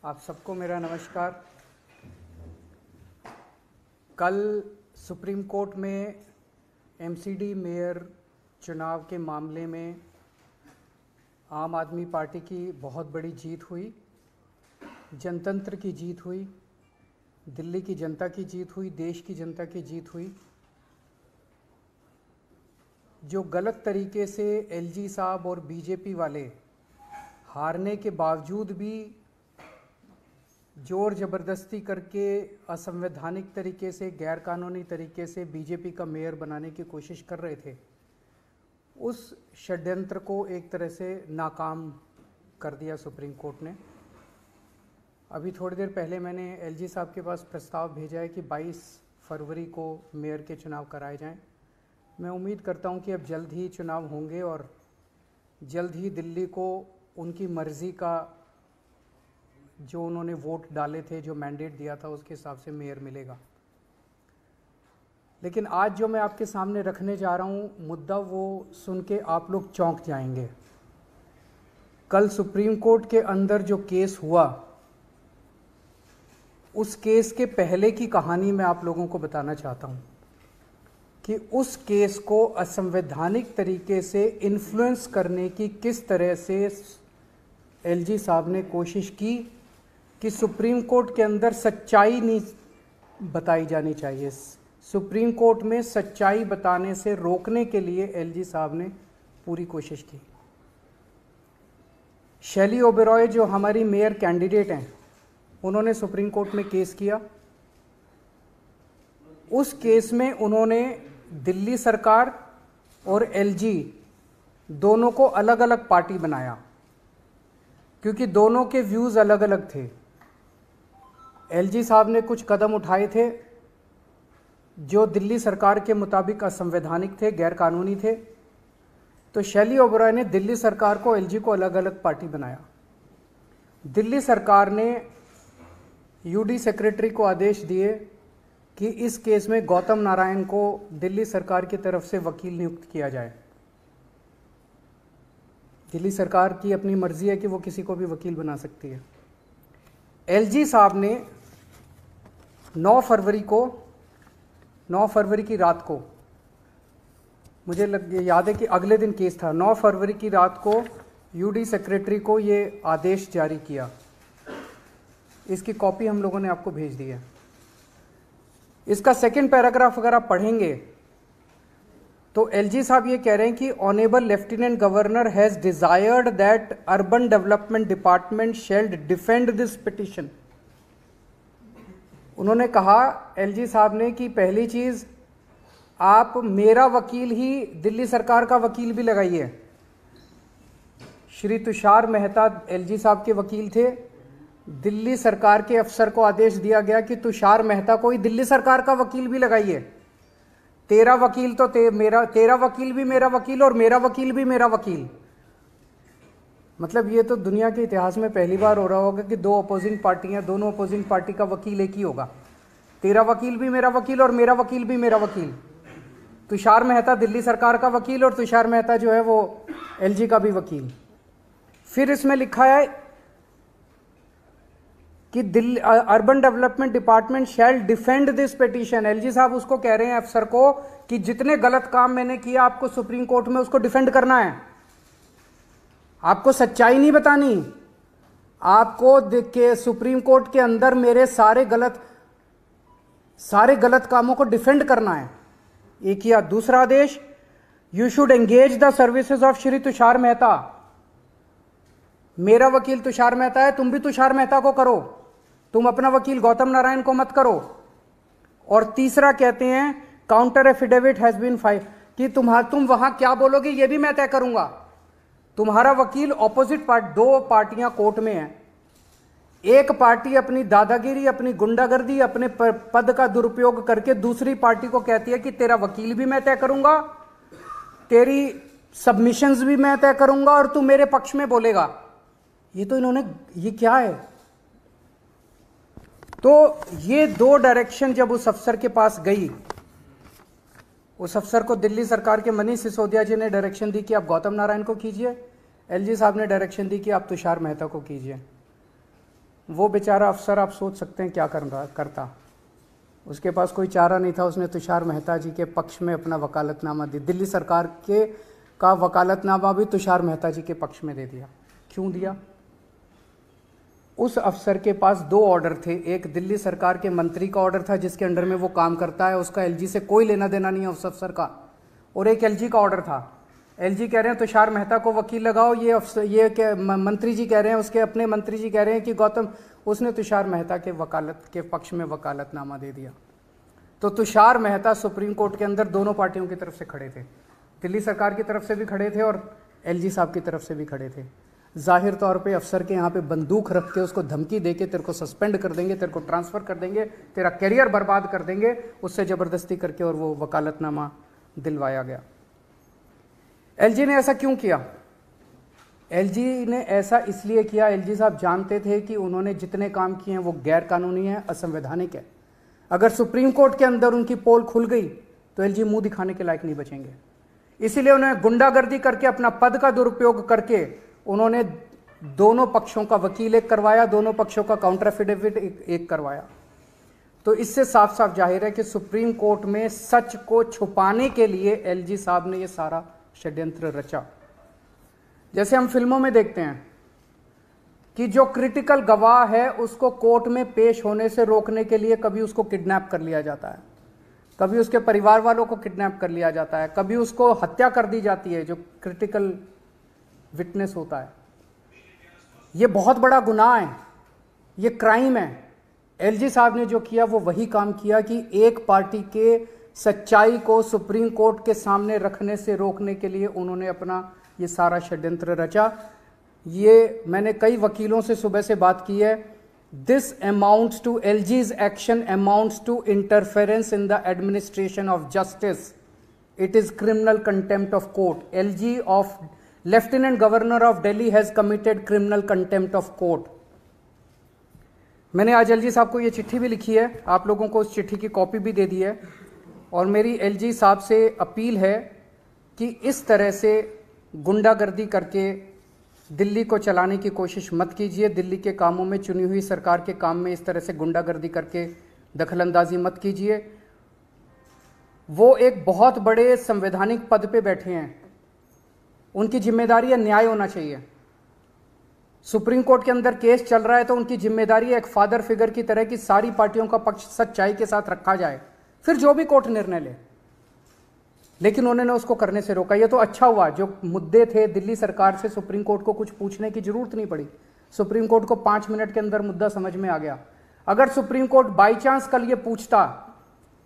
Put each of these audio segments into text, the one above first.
आप सबको मेरा नमस्कार। कल सुप्रीम कोर्ट में एमसीडी मेयर चुनाव के मामले में आम आदमी पार्टी की बहुत बड़ी जीत हुई, जनतंत्र की जीत हुई, दिल्ली की जनता की जीत हुई, देश की जनता की जीत हुई। जो गलत तरीके से एलजी साहब और बीजेपी वाले हारने के बावजूद भी जोर ज़बरदस्ती करके असंवैधानिक तरीके से, गैरकानूनी तरीके से बीजेपी का मेयर बनाने की कोशिश कर रहे थे, उस षड्यंत्र को एक तरह से नाकाम कर दिया सुप्रीम कोर्ट ने। अभी थोड़ी देर पहले मैंने एलजी साहब के पास प्रस्ताव भेजा है कि 22 फरवरी को मेयर के चुनाव कराए जाएं। मैं उम्मीद करता हूं कि अब जल्द ही चुनाव होंगे और जल्द ही दिल्ली को उनकी मर्ज़ी का, जो उन्होंने वोट डाले थे, जो मैंडेट दिया था, उसके हिसाब से मेयर मिलेगा। लेकिन आज जो मैं आपके सामने रखने जा रहा हूँ मुद्दा, वो सुन के आप लोग चौंक जाएंगे। कल सुप्रीम कोर्ट के अंदर जो केस हुआ, उस केस के पहले की कहानी मैं आप लोगों को बताना चाहता हूँ कि उस केस को असंवैधानिक तरीके से इन्फ्लुएंस करने की किस तरह से एलजी साहब ने कोशिश की कि सुप्रीम कोर्ट के अंदर सच्चाई नहीं बताई जानी चाहिए। सुप्रीम कोर्ट में सच्चाई बताने से रोकने के लिए एलजी साहब ने पूरी कोशिश की। शैली ओबेरॉय जो हमारी मेयर कैंडिडेट हैं, उन्होंने सुप्रीम कोर्ट में केस किया। उस केस में उन्होंने दिल्ली सरकार और एलजी दोनों को अलग अलग पार्टी बनाया, क्योंकि दोनों के व्यूज़ अलग अलग थे। एलजी साहब ने कुछ कदम उठाए थे जो दिल्ली सरकार के मुताबिक असंवैधानिक थे, गैरकानूनी थे। तो शैली ओबेरॉय ने दिल्ली सरकार को, एलजी को अलग अलग पार्टी बनाया। दिल्ली सरकार ने यूडी सेक्रेटरी को आदेश दिए कि इस केस में गौतम नारायण को दिल्ली सरकार की तरफ से वकील नियुक्त किया जाए। दिल्ली सरकार की अपनी मर्जी है कि वो किसी को भी वकील बना सकती है। एलजी साहब ने 9 फरवरी की रात को, मुझे याद है कि अगले दिन केस था, 9 फरवरी की रात को यूडी सेक्रेटरी को ये आदेश जारी किया। इसकी कॉपी हम लोगों ने आपको भेज दी है। इसका सेकंड पैराग्राफ अगर आप पढ़ेंगे तो एलजी साहब ये कह रहे हैं कि honourable lieutenant governor has desired that urban development department shall defend this petition. उन्होंने कहा, एलजी साहब ने, कि पहली चीज, आप मेरा वकील ही दिल्ली सरकार का वकील भी लगाइए। श्री तुषार मेहता एलजी साहब के वकील थे। दिल्ली सरकार के अफसर को आदेश दिया गया कि तुषार मेहता को ही दिल्ली सरकार का वकील भी लगाइए। तेरा वकील तो तेरा वकील भी मेरा वकील और मेरा वकील भी मेरा वकील। मतलब ये तो दुनिया के इतिहास में पहली बार हो रहा होगा कि दो अपोजिंग पार्टियां, दोनों अपोजिंग पार्टी का वकील एक ही होगा। तेरा वकील भी मेरा वकील और मेरा वकील भी मेरा वकील। तुषार मेहता दिल्ली सरकार का वकील और तुषार मेहता जो है वो एलजी का भी वकील। फिर इसमें लिखा है कि Delhi urban development department shall defend this petition. LG साहब उसको कह रहे हैं, अफसर को, कि जितने गलत काम मैंने किया आपको सुप्रीम कोर्ट में उसको डिफेंड करना है। आपको सच्चाई नहीं बतानी, आपको के सुप्रीम कोर्ट के अंदर मेरे सारे गलत कामों को डिफेंड करना है। एक किया। दूसरा आदेश, you should engage the services of Shri Tushar Mehta. मेरा वकील तुषार मेहता है, तुम भी तुषार मेहता को करो, तुम अपना वकील गौतम नारायण को मत करो। और तीसरा कहते हैं, counter affidavit has been file, कि तुम वहां क्या बोलोगे ये भी मैं तय करूंगा। तुम्हारा वकील ऑपोजिट पार्टी, दो पार्टियां कोर्ट में हैं। एक पार्टी अपनी दादागिरी, अपनी गुंडागर्दी, अपने पद का दुरुपयोग करके दूसरी पार्टी को कहती है कि तेरा वकील भी मैं तय करूंगा, तेरी सबमिशंस भी मैं तय करूंगा और तू मेरे पक्ष में बोलेगा। ये तो इन्होंने, ये क्या है? तो ये दो डायरेक्शन जब उस अफसर के पास गई, उस अफसर को दिल्ली सरकार के मनीष सिसोदिया जी ने डायरेक्शन दी कि आप गौतम नारायण को कीजिए, एलजी साहब ने डायरेक्शन दी कि आप तुषार मेहता को कीजिए। वो बेचारा अफसर आप सोच सकते हैं क्या करता। उसके पास कोई चारा नहीं था, उसने तुषार मेहता जी के पक्ष में अपना वकालतनामा दिया। दिल्ली सरकार के का वकालतनामा भी तुषार मेहता जी के पक्ष में दे दिया। क्यों दिया? उस अफसर के पास दो ऑर्डर थे। एक दिल्ली सरकार के मंत्री का ऑर्डर था जिसके अंडर में वो काम करता है, उसका एलजी से कोई लेना देना नहीं है उस अफसर का, और एक एलजी का ऑर्डर था। एलजी कह रहे हैं तुषार मेहता को वकील लगाओ, ये मंत्री जी कह रहे हैं, उसके अपने मंत्री जी कह रहे हैं कि गौतम, उसने तुषार मेहता के वकालत के पक्ष में वकालतनामा दे दिया। तो तुषार मेहता सुप्रीम कोर्ट के अंदर दोनों पार्टियों की तरफ से खड़े थे, दिल्ली सरकार की तरफ से भी खड़े थे और एलजी साहब की तरफ से भी खड़े थे। जाहिर तौर पे अफसर के यहाँ पे बंदूक रख के उसको धमकी दे के तेरे को सस्पेंड कर देंगे, तेरे को ट्रांसफ़र कर देंगे, तेरा करियर बर्बाद कर देंगे, उससे ज़बरदस्ती करके और वो वकालतनामा दिलवाया गया। एलजी ने ऐसा क्यों किया? एलजी ने ऐसा इसलिए किया, एलजी साहब जानते थे कि उन्होंने जितने काम किए हैं वो गैर कानूनी है, असंवैधानिक है। अगर सुप्रीम कोर्ट के अंदर उनकी पोल खुल गई तो एलजी मुंह दिखाने के लायक नहीं बचेंगे। इसीलिए उन्होंने गुंडागर्दी करके, अपना पद का दुरुपयोग करके, उन्होंने दोनों पक्षों का वकील एक करवाया, दोनों पक्षों का काउंटर एफिडेविट एक करवाया। तो इससे साफ साफ जाहिर है कि सुप्रीम कोर्ट में सच को छुपाने के लिए एलजी साहब ने यह सारा षड्यंत्र रचा। जैसे हम फिल्मों में देखते हैं कि जो क्रिटिकल गवाह है उसको कोर्ट में पेश होने से रोकने के लिए कभी उसको किडनैप कर लिया जाता है, कभी उसके परिवार वालों को किडनैप कर लिया जाता है, कभी उसको हत्या कर दी जाती है जो क्रिटिकल विटनेस होता है। ये बहुत बड़ा गुनाह है, ये क्राइम है। एलजी साहब ने जो किया वो वही काम किया कि एक पार्टी के सच्चाई को सुप्रीम कोर्ट के सामने रखने से रोकने के लिए उन्होंने अपना ये सारा षड्यंत्र रचा। ये मैंने कई वकीलों से सुबह से बात की है। This amounts to LG's action amounts to interference in the administration of justice. It is criminal contempt of court. LG of lieutenant governor of Delhi has committed criminal contempt of court. मैंने आज एलजी साहब को ये चिट्ठी भी लिखी है, आप लोगों को उस चिट्ठी की कॉपी भी दे दी है, और मेरी एलजी साहब से अपील है कि इस तरह से गुंडागर्दी करके दिल्ली को चलाने की कोशिश मत कीजिए। दिल्ली के कामों में, चुनी हुई सरकार के काम में इस तरह से गुंडागर्दी करके दखलंदाजी मत कीजिए। वो एक बहुत बड़े संवैधानिक पद पे बैठे हैं, उनकी जिम्मेदारी है न्याय होना चाहिए। सुप्रीम कोर्ट के अंदर केस चल रहा है तो उनकी जिम्मेदारी है एक फादर फिगर की तरह की सारी पार्टियों का पक्ष सच्चाई के साथ रखा जाए, फिर जो भी कोर्ट निर्णय ले। लेकिन उन्होंने उसको करने से रोका। ये तो अच्छा हुआ, जो मुद्दे थे दिल्ली सरकार से सुप्रीम कोर्ट को कुछ पूछने की जरूरत नहीं पड़ी। सुप्रीम कोर्ट को 5 मिनट के अंदर मुद्दा समझ में आ गया। अगर सुप्रीम कोर्ट बाई चांस कल ये पूछता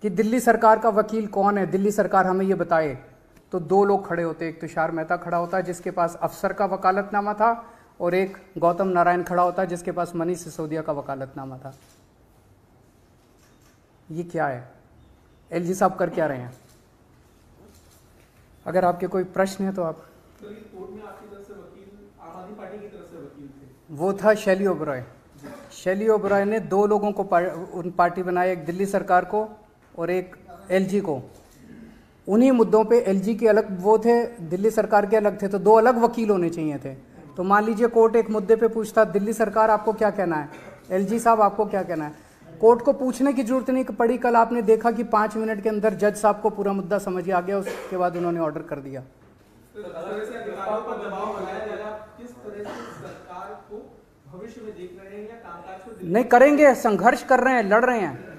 कि दिल्ली सरकार का वकील कौन है, दिल्ली सरकार हमें ये बताए, तो 2 लोग खड़े होते। एक तुषार मेहता खड़ा होता जिसके पास अफसर का वकालतनामा था, और एक गौतम नारायण खड़ा होता जिसके पास मनीष सिसोदिया का वकालतनामा था। ये क्या है? एलजी साहब कर क्या रहे हैं? अगर आपके कोई प्रश्न है तो आप। तो कोर्ट में आपकी तरफ से वकील आम आदमी पार्टी की तरफ से वकील थे, वो था शैली ओबरॉय। शैली ओबरॉय ने 2 लोगों को पार्टी बनाई, एक दिल्ली सरकार को और एक एलजी को। उन्हीं मुद्दों पे एलजी के अलग वो थे, दिल्ली सरकार के अलग थे, तो 2 अलग वकील होने चाहिए थे। तो मान लीजिए कोर्ट एक मुद्दे पे पूछता, दिल्ली सरकार आपको क्या कहना है, एलजी साहब आपको क्या कहना है। कोर्ट को पूछने की जरूरत नहीं पड़ी। कल आपने देखा कि 5 मिनट के अंदर जज साहब को पूरा मुद्दा समझ आ गया, उसके बाद उन्होंने ऑर्डर कर दिया। नहीं करेंगे, संघर्ष कर रहे हैं, लड़ रहे हैं।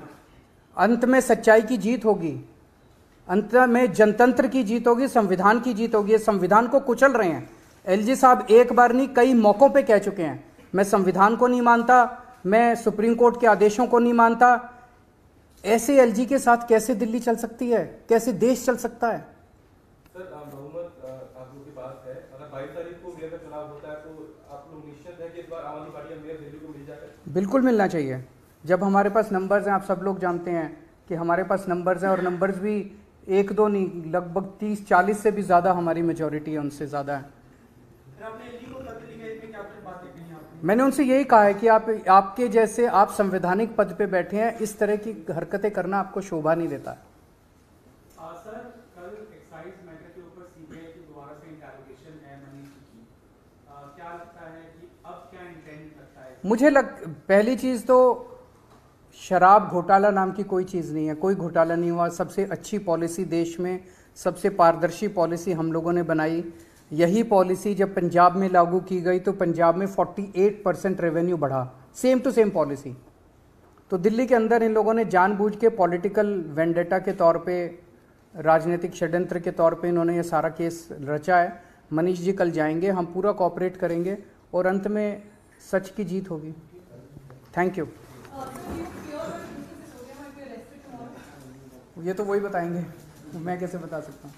अंत में सच्चाई की जीत होगी, अंत में जनतंत्र की जीत होगी, संविधान की जीत होगी। संविधान को कुचल रहे हैं एलजी साहब, एक बार नहीं कई मौकों पे कह चुके हैं, मैं संविधान को नहीं मानता, मैं सुप्रीम कोर्ट के आदेशों को नहीं मानता। ऐसे एलजी के साथ कैसे दिल्ली चल सकती है, कैसे देश चल सकता है? सर बहुमत आप लोग के पास है, अगर 22 तारीख को मेयर का चुनाव होता है तो आप लोग निश्चित है कि इस बार आम आदमी पार्टी का मेयर दिल्ली को मिल जाएगा? बिल्कुल मिलना चाहिए। जब हमारे पास नंबर्स हैं, आप सब लोग जानते हैं कि हमारे पास नंबर्स हैं, और नंबर्स भी 1-2 नहीं, लगभग 30-40 से भी ज़्यादा हमारी मेजॉरिटी है, उनसे ज़्यादा है। मैंने उनसे यही कहा है कि आपके जैसे आप संवैधानिक पद पे बैठे हैं, इस तरह की हरकतें करना आपको शोभा नहीं देता है। सर कल एक्साइज मैटर के ऊपर सीबीआई की दोबारा से इंटरोगेशन है मनीष की, क्या लगता है कि अब क्या इंटेंट रखता है पहली चीज़ तो शराब घोटाला नाम की कोई चीज़ नहीं है, कोई घोटाला नहीं हुआ। सबसे अच्छी पॉलिसी देश में, सबसे पारदर्शी पॉलिसी हम लोगों ने बनाई। यही पॉलिसी जब पंजाब में लागू की गई तो पंजाब में 48% रेवेन्यू बढ़ा, सेम टू सेम पॉलिसी। तो दिल्ली के अंदर इन लोगों ने जानबूझ के पॉलिटिकल वेंडेटा के तौर पे, राजनीतिक षड्यंत्र के तौर पे इन्होंने ये सारा केस रचा है। मनीष जी कल जाएंगे, हम पूरा कोऑपरेट करेंगे और अंत में सच की जीत होगी। Thank you. ये तो वही बताएंगे, मैं कैसे बता सकता हूँ।